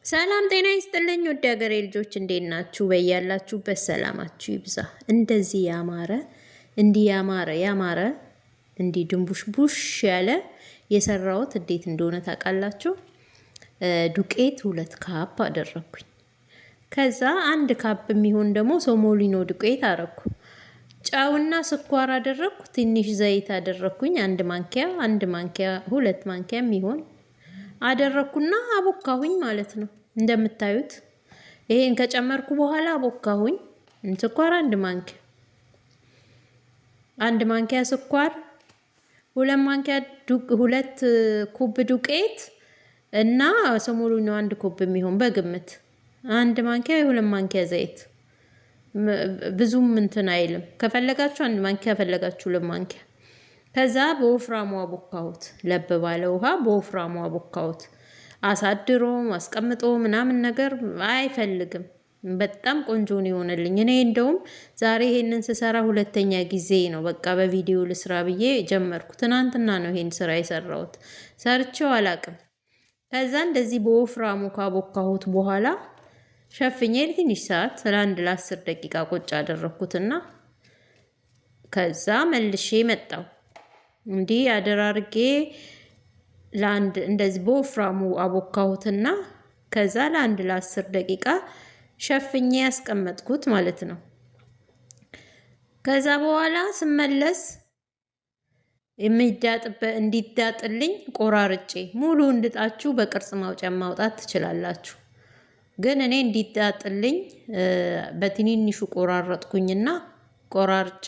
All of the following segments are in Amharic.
ሰላም ጤና ይስጥልኝ ውድ ሀገሬ ልጆች እንዴት ናችሁ? በያላችሁበት ሰላማችሁ ይብዛ። እንደዚህ ያማረ እንዲህ ድንቡሽ ቡሽ ያለ የሰራሁት እንዴት እንደሆነ ታውቃላችሁ? ዱቄት 2 ካፕ አደረኩኝ። ከዛ 1 ካፕ የሚሆን ደግሞ ሶሞሊኖ ዱቄት አረኩ። ጨውና ስኳር አደረኩ። ትንሽ ዘይት አደረኩኝ። 1 ማንኪያ 2 ማንኪያ የሚሆን አደረኩና አቦካሁኝ ማለት ነው። እንደምታዩት ይሄን ከጨመርኩ በኋላ አቦካሁኝ። ስኳር 1 ማንኪያ ስኳር፣ 2 ማንኪያ 2 ኩብ ዱቄት እና ሰሞኑን 1 ኩብ የሚሆን በግምት 1 ማንኪያ 2 ማንኪያ ዘይት። ብዙም እንትን አይልም። ከፈለጋችሁ 1 ማንኪያ ከፈለጋችሁ 2 ማንኪያ። ከዛ በወፍራሙ አቦካሁት። ለብ ባለ ውሃ በወፍራሙ አቦካሁት። አሳድሮ አስቀምጦ ምናምን ነገር አይፈልግም። በጣም ቆንጆ ነው ይሆነልኝ። እኔ እንደውም ዛሬ ይሄንን ስሰራ 2ኛ ጊዜ ነው። በቃ በቪዲዮ ልስራ ብዬ ጀመርኩ። ትናንትና ነው ይሄን ስራ የሰራሁት። ሰርቼው አላቅም። ከዛ እንደዚህ በወፍራሙ ካቦካሁት በኋላ ሸፍኜ ትንሽ ሰዓት ለ10 ደቂቃ ቁጭ አደረኩትና ከዛ መልሼ መጣሁ። እንዲህ አደራርጌ እንደዚህ በወፍራሙ አቦካሁትና ከዛ ለ10 ደቂቃ ሸፍኜ ያስቀመጥኩት ማለት ነው። ከዛ በኋላ ስመለስ እንዲዳጥልኝ ቆራርጬ ሙሉ እንድጣችሁ በቅርጽ ማውጫ ማውጣት ትችላላችሁ። ግን እኔ እንዲዳጥልኝ በትንንሹ ቆራረጥኩኝና ቆራርጬ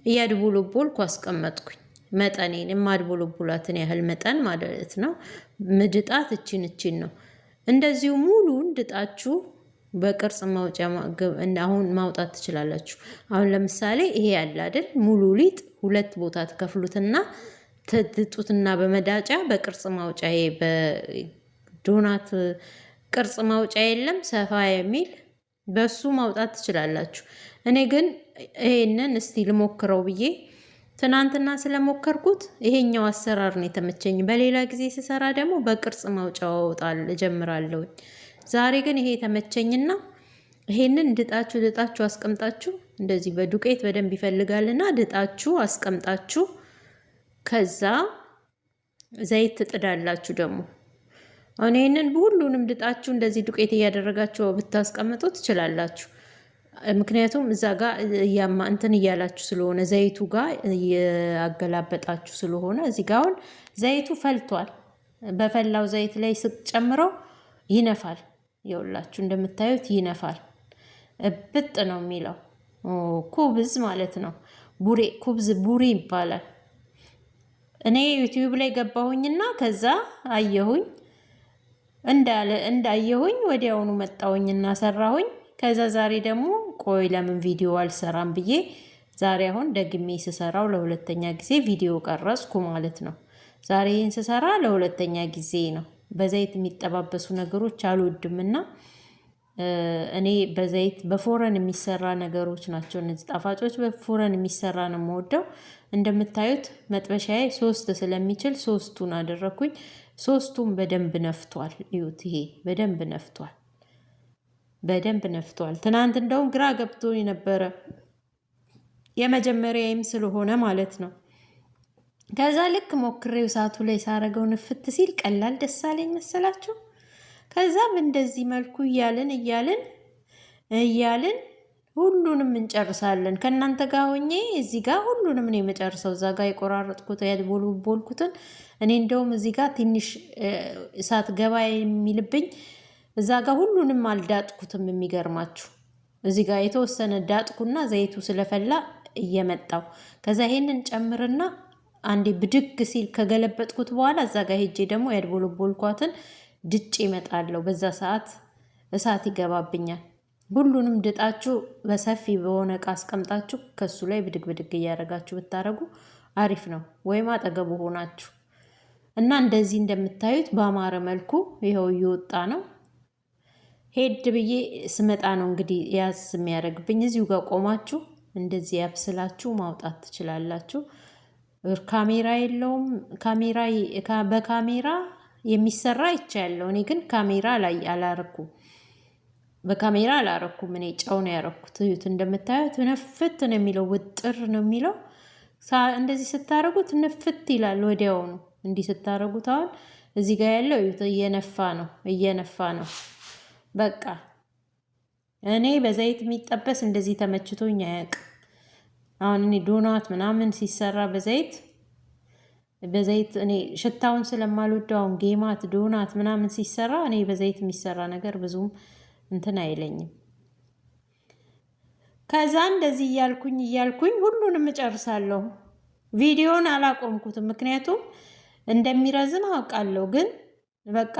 እያድቦለቦልኩ አስቀመጥኩኝ። መጠኔን የማድቦለቡላትን ያህል መጠን ማለት ነው። ምድጣት እቺን ነው። እንደዚሁ ሙሉ እንድጣችሁ በቅርጽ ማውጫ አሁን ማውጣት ትችላላችሁ። አሁን ለምሳሌ ይሄ ያለ አይደል? ሙሉ ሊጥ 2 ቦታ ትከፍሉትና ትጥጡትና በመዳጫ በቅርጽ ማውጫ በዶናት ቅርጽ ማውጫ የለም ሰፋ የሚል በሱ ማውጣት ትችላላችሁ። እኔ ግን ይሄንን እስቲ ልሞክረው ብዬ ትናንትና ስለሞከርኩት ይሄኛው አሰራር ነው የተመቸኝ። በሌላ ጊዜ ስሰራ ደግሞ በቅርጽ ማውጫው እጀምራለሁ። ዛሬ ግን ይሄ ተመቸኝና ይሄንን ድጣችሁ አስቀምጣችሁ እንደዚህ በዱቄት በደንብ ይፈልጋልና ድጣችሁ አስቀምጣችሁ ከዛ ዘይት ትጥዳላችሁ። ደግሞ አሁን ይሄንን ሁሉንም ድጣችሁ እንደዚህ ዱቄት እያደረጋችሁ ብታስቀምጡ ትችላላችሁ። ምክንያቱም እዛ ጋር እንትን እያላችሁ ስለሆነ ዘይቱ ጋር ያገላበጣችሁ ስለሆነ እዚህ ጋር አሁን ዘይቱ ፈልቷል። በፈላው ዘይት ላይ ስትጨምረው ይነፋል። ይኸውላችሁ እንደምታዩት ይነፋል። እብጥ ነው የሚለው ኩብዝ ማለት ነው። ቡሬ ይባላል። እኔ ዩቲዩብ ላይ ገባሁኝና ከዛ አየሁኝ እንዳየሁኝ ወዲያውኑ መጣሁኝና ሰራሁኝ። ከዛ ዛሬ ደግሞ ቆይ ለምን ቪዲዮ አልሰራም ብዬ ዛሬ አሁን ደግሜ ስሰራው ለ2ኛ ጊዜ ቪዲዮ ቀረጽኩ ማለት ነው። ዛሬ ይህን ስሰራ ለ2ኛ ጊዜ ነው። በዘይት የሚጠባበሱ ነገሮች አልወድምና እኔ በዘይት በፎረን የሚሰራ ነገሮች ናቸው እነዚህ ጣፋጮች። በፎረን የሚሰራ ነው የምወደው። እንደምታዩት መጥበሻዬ 3 ስለሚችል 3ቱን አደረኩኝ። 3ቱም በደንብ ነፍቷል። እዩት፣ ይሄ በደንብ ነፍቷል። ትናንት እንደውም ግራ ገብቶኝ ነበረ፣ የመጀመሪያዬም ስለሆነ ማለት ነው። ከዛ ልክ ሞክሬው እሳቱ ላይ ሳረገው ንፍት ሲል ቀላል ደስ አለኝ መሰላችሁ። ከዛም እንደዚህ መልኩ እያልን ሁሉንም እንጨርሳለን። ከእናንተ ጋር ሆኜ እዚህ ጋር ሁሉንም ነው የመጨርሰው። እዛ ጋር የቆራረጥኩት ያድቦልኩትን እኔ እንደውም እዚህ ጋር ትንሽ እሳት ገባ የሚልብኝ እዛ ጋር ሁሉንም አልዳጥኩትም። የሚገርማችሁ እዚህ ጋር የተወሰነ ዳጥኩና ዘይቱ ስለፈላ እየመጣው ከዛ ይሄንን ጨምርና አንዴ ብድግ ሲል ከገለበጥኩት በኋላ እዛ ጋር ሄጄ ደግሞ ያድቦልኳትን ድጭ ይመጣለሁ። በዛ ሰዓት እሳት ይገባብኛል። ሁሉንም ድጣችሁ በሰፊ በሆነ እቃ አስቀምጣችሁ ከሱ ላይ ብድግ እያደረጋችሁ ብታረጉ አሪፍ ነው። ወይም አጠገቡ ሆናችሁ እና እንደዚህ እንደምታዩት በአማረ መልኩ ይኸው እየወጣ ነው። ሄድ ብዬ ስመጣ ነው እንግዲህ ያዝ የሚያደርግብኝ። እዚሁ ጋር ቆማችሁ እንደዚህ ያብስላችሁ ማውጣት ትችላላችሁ። ካሜራ የለውም። በካሜራ የሚሰራ ይቻለው። እኔ ግን ካሜራ ላይ አላረኩም፣ በካሜራ አላረኩም። እኔ ጨው ነው ያረኩት። እዩት፣ እንደምታዩት ንፍት ነው የሚለው፣ ውጥር ነው የሚለው። እንደዚህ ስታረጉት ንፍት ይላል ወዲያውኑ። እንዲህ ስታረጉት አሁን እዚህ ጋር ያለው እዩት፣ እየነፋ ነው። በቃ እኔ በዘይት የሚጠበስ እንደዚህ ተመችቶኝ አያውቅም። አሁን እኔ ዶናት ምናምን ሲሰራ በዘይት እኔ ሽታውን ስለማልወደው፣ አሁን ጌማት ዶናት ምናምን ሲሰራ እኔ በዘይት የሚሰራ ነገር ብዙም እንትን አይለኝም። ከዛ እንደዚህ እያልኩኝ ሁሉንም እጨርሳለሁ። ቪዲዮን አላቆምኩትም፣ ምክንያቱም እንደሚረዝም አውቃለሁ። ግን በቃ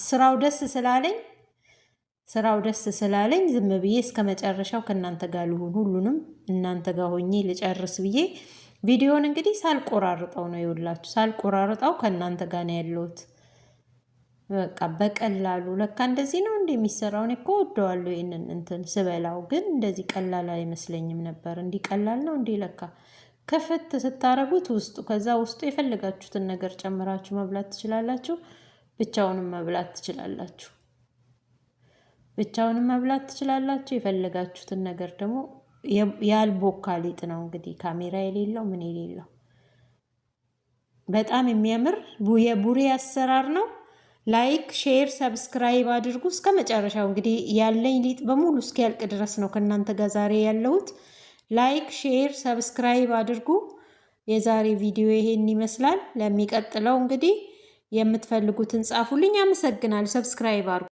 ስራው ደስ ስላለኝ ዝም ብዬ እስከ መጨረሻው ከእናንተ ጋር ልሁን፣ ሁሉንም እናንተ ጋር ሆኜ ልጨርስ ብዬ ቪዲዮን እንግዲህ ሳልቆራርጠው ነው ይውላችሁ፣ ሳልቆራርጠው ከእናንተ ጋር ነው ያለሁት። በቃ በቀላሉ ለካ እንደዚህ ነው የሚሰራው። እኔ እኮ ወደዋለሁ ይሄንን እንትን ስበላው፣ ግን እንደዚህ ቀላል አይመስለኝም ነበር። እንዲህ ቀላል ነው እንዲህ ለካ። ከፈት ስታረጉት ከዛ ውስጡ የፈለጋችሁትን ነገር ጨምራችሁ መብላት ትችላላችሁ። ብቻውንም መብላት ትችላላችሁ። የፈለጋችሁትን ነገር ደግሞ ያልቦካ ሊጥ ነው እንግዲህ፣ ካሜራ የሌለው ምን የሌለው በጣም የሚያምር የቡሬ አሰራር ነው። ላይክ፣ ሼር፣ ሰብስክራይብ አድርጉ እስከ መጨረሻው። እንግዲህ ያለኝ ሊጥ በሙሉ እስኪያልቅ ድረስ ነው ከእናንተ ጋር ዛሬ ያለሁት። ላይክ፣ ሼር፣ ሰብስክራይብ አድርጉ። የዛሬ ቪዲዮ ይሄን ይመስላል። ለሚቀጥለው እንግዲህ የምትፈልጉትን ጻፉልኝ። አመሰግናለሁ። ሰብስክራይብ አድርጉ።